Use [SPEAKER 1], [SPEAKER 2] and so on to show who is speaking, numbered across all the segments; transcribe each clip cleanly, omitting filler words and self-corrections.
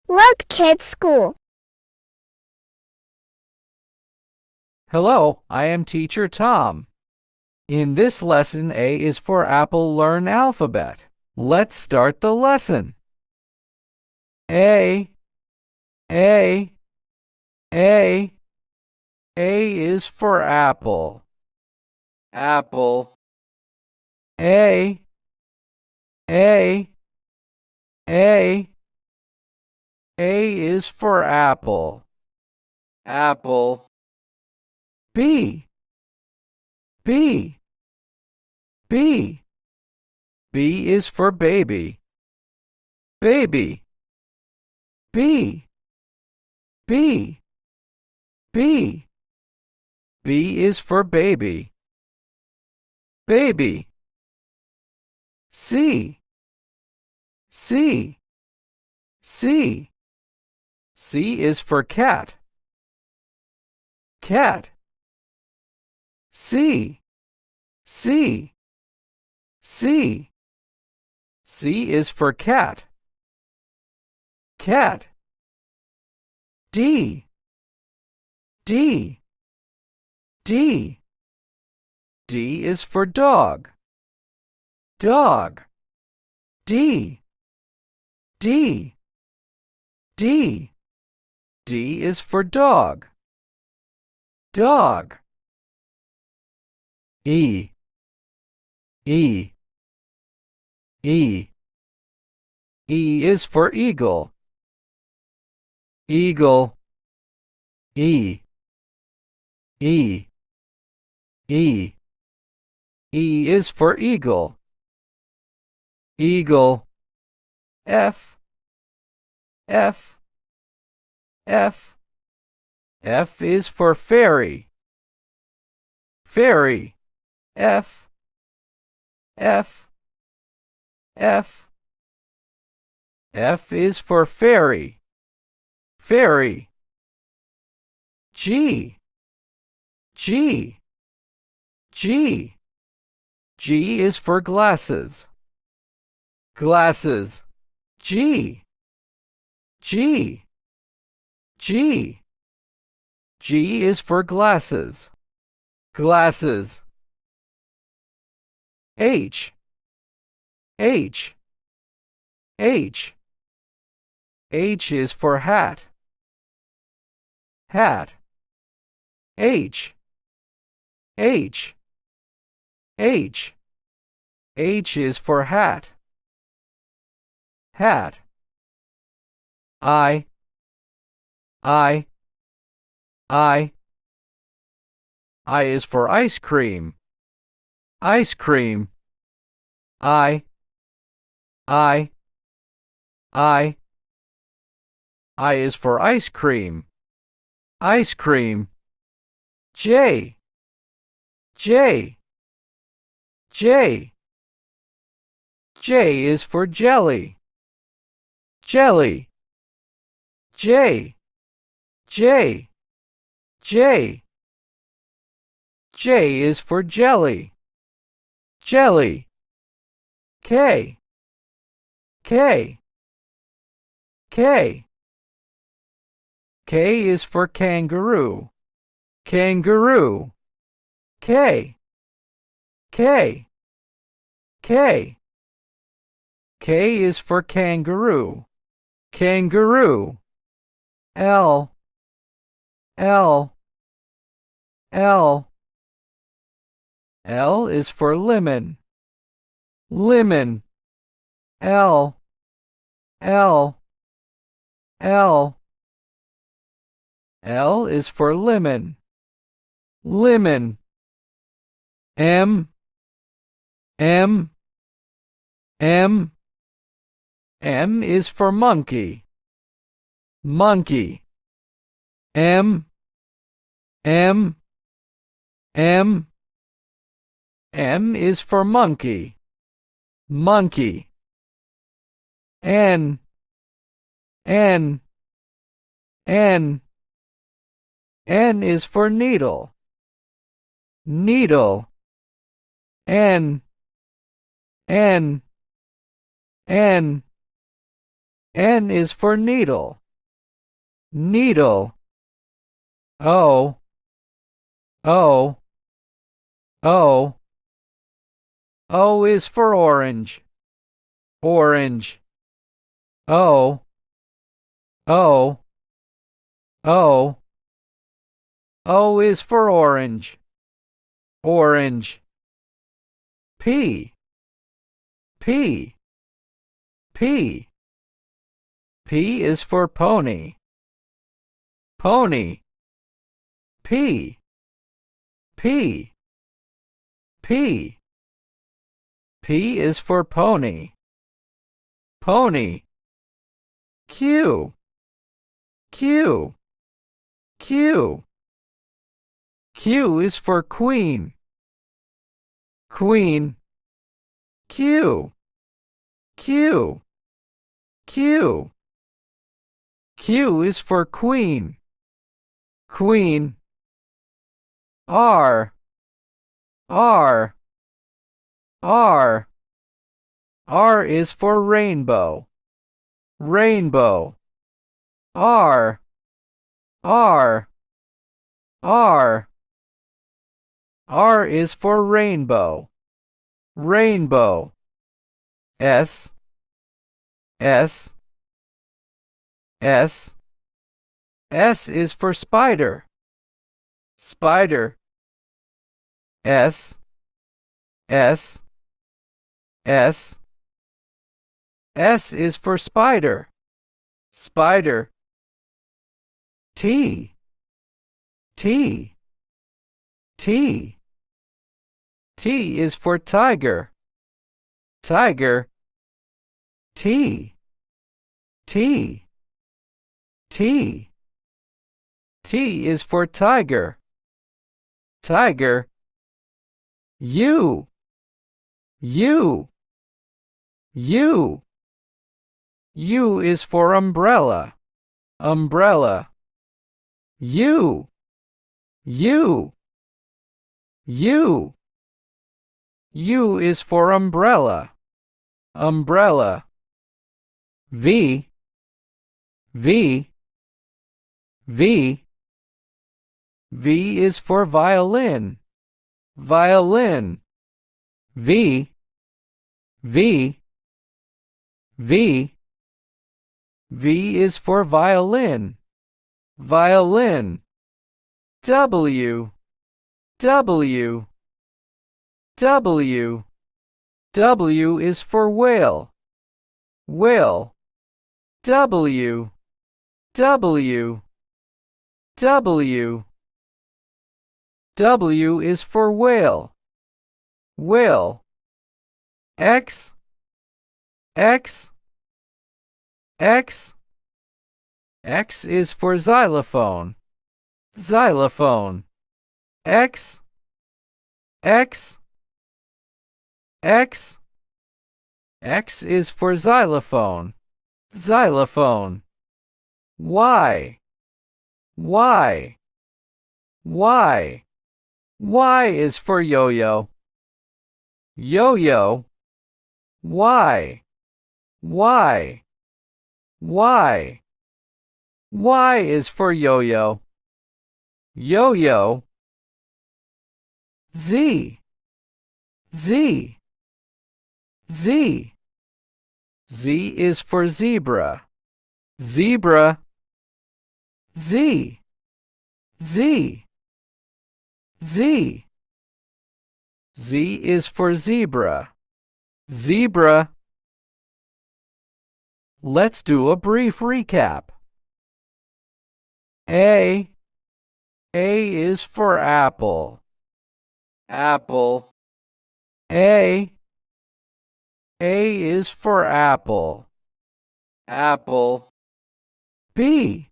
[SPEAKER 1] Look, kids school.
[SPEAKER 2] Hello, I am teacher Tom. In this lesson, A is for Apple Learn Alphabet. Let's start the lesson. A, A, A. A is for apple. Apple. A, A, A. A is for apple. Apple. B, B, B. B is for baby. Baby. B, B, B. B is for baby. Baby. C, C, C. C is for cat. Cat. C, C, C. C is for cat. Cat. D, D, D. D is for dog. Dog. D, D, D. D is for dog. Dog. E, E, E. E is for eagle. Eagle. E, E, E. E is for eagle. Eagle. F, F, F. F is for fairy. Fairy. F, F, F. F is for fairy. Fairy. G, G, G. G is for glasses. Glasses. G, G, G. G is for glasses. Glasses. H, H, H. H is for hat. Hat. H, H, H. H is for hat. Hat. I, I, I. I is for ice cream. Ice cream. I, I, I. I is for ice cream. Ice cream. J, J, J. J is for jelly. Jelly. J, J, J. J is for jelly. Jelly. K, K, K. K is for kangaroo. Kangaroo. K, K, K. K is for kangaroo. Kangaroo. L, L, L. L is for lemon. Lemon. L, L, L. L is for lemon. Lemon. M, M, M. M is for monkey. Monkey. M, M, M. M is for monkey. Monkey. N, N, N. N is for needle. Needle. N, N, N. N is for needle. Needle. O. O. O. O is for orange. Orange. O. O. O. O is for orange. Orange. P. P. P. P is for pony. Pony. P. P. P. P is for pony. Pony. Q. Q. Q. Q is for queen. Queen. Q. Q. Q. Q is for queen. Queen. R. R. R. R is for rainbow. Rainbow. R. R. R. R is for rainbow. Rainbow. S. S. S. S is for spider. Spider. S. S. S. S is for spider. Spider. T. T. T. T is for tiger. Tiger. T. T. T. T is for tiger. Tiger. U. U. U. U is for umbrella. Umbrella. U. U. U. U is for umbrella. Umbrella. V. V. V. V is for violin. Violin. V. V. V. V is for violin. Violin. W. W. W. W is for whale. Whale. W. W. W. W is for whale. Whale. X. X. X. X is for xylophone. Xylophone. X. X. X. X is for xylophone. Xylophone. Y. Y. Y. Y is for yo-yo. Yo-yo. Y. Y. Y. Y is for yo-yo. Yo-yo. Z. Z. Z. Z is for zebra. Zebra. Z. Z. Z. Z is for zebra. Zebra. Let's do a brief recap. A. A is for apple. Apple. A. A is for apple. Apple. B.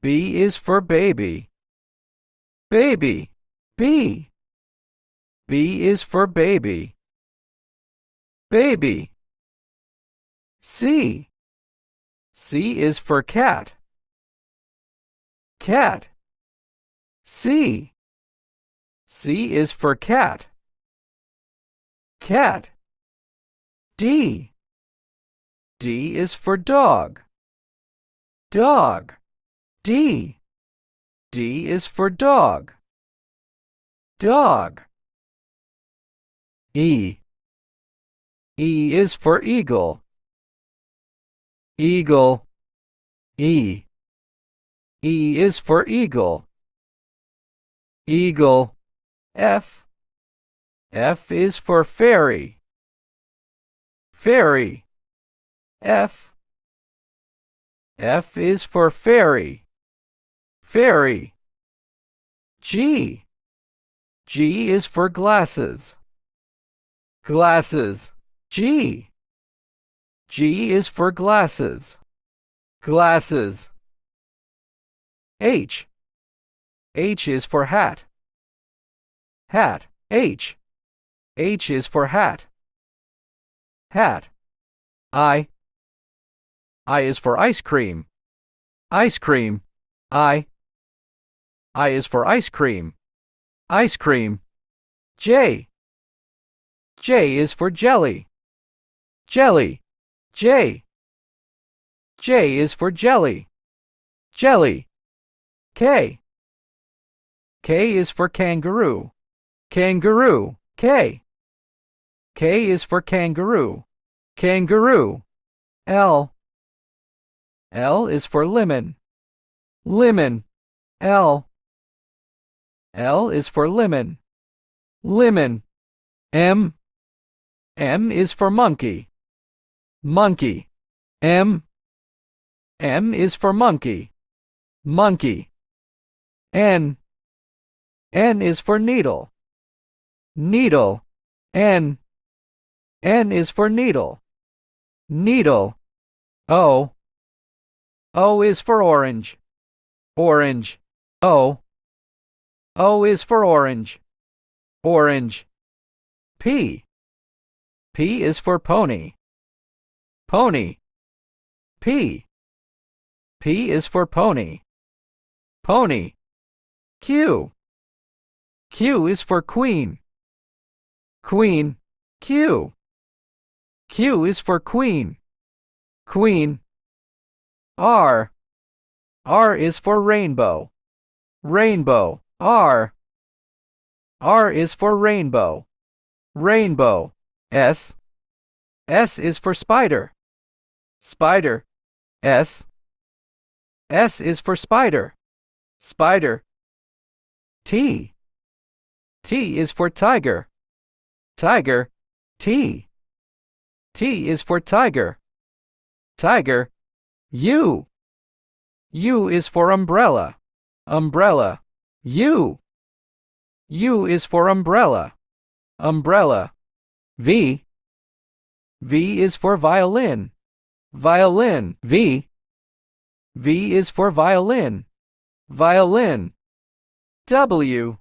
[SPEAKER 2] B is for baby. Baby. B. B is for baby. Baby. C. C is for cat. Cat. C. C is for cat. Cat. D. D is for dog. Dog. D. D is for dog. Dog. E. E is for eagle. Eagle. E. E is for eagle. Eagle. F. F is for fairy. Fairy. F. F is for fairy. Fairy. G. G is for glasses. Glasses. G. G is for glasses. Glasses. H. H is for hat. Hat. H. H is for hat. Hat. I. I is for ice cream. Ice cream. I. I is for ice cream. Ice cream. J. J is for jelly. Jelly. J. J is for jelly. Jelly. K. K is for kangaroo. Kangaroo. K. K is for kangaroo. Kangaroo. L. L is for lemon. Lemon. L. L is for lemon. Lemon. M. M is for monkey. Monkey. M. M is for monkey. Monkey. N. N is for needle. Needle. N. N is for needle. Needle. O. O is for orange. Orange. O. O is for orange. Orange. P. P is for pony. Pony. P. P is for pony. Pony. Q. Q is for queen. Queen. Q. Q is for queen. Queen. R. R is for rainbow. Rainbow. R. R is for rainbow. Rainbow. S. S is for spider. Spider. S. S is for spider. Spider. T. T is for tiger. Tiger. T. T is for tiger. Tiger. U. U is for umbrella. Umbrella. U. U is for umbrella. Umbrella. V. V is for violin. Violin. V. V is for violin. Violin. W.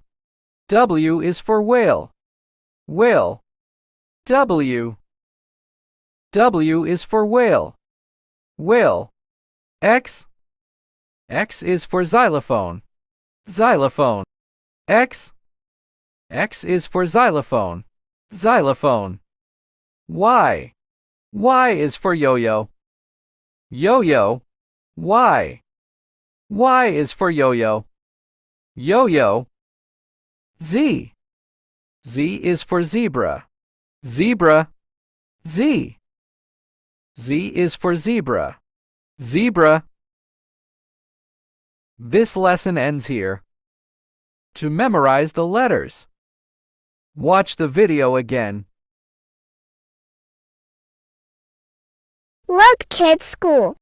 [SPEAKER 2] W is for whale. Whale. W. W is for whale. Whale. X. X is for xylophone. Xylophone. X. X is for xylophone. Xylophone. Y. Y is for yo-yo. Yo-yo. Y. Y is for yo-yo. Yo-yo. Z. Z is for zebra. Zebra. Z. Z is for zebra. Zebra. This lesson ends here. To memorize the letters, watch the video again.
[SPEAKER 1] Look, kids, school.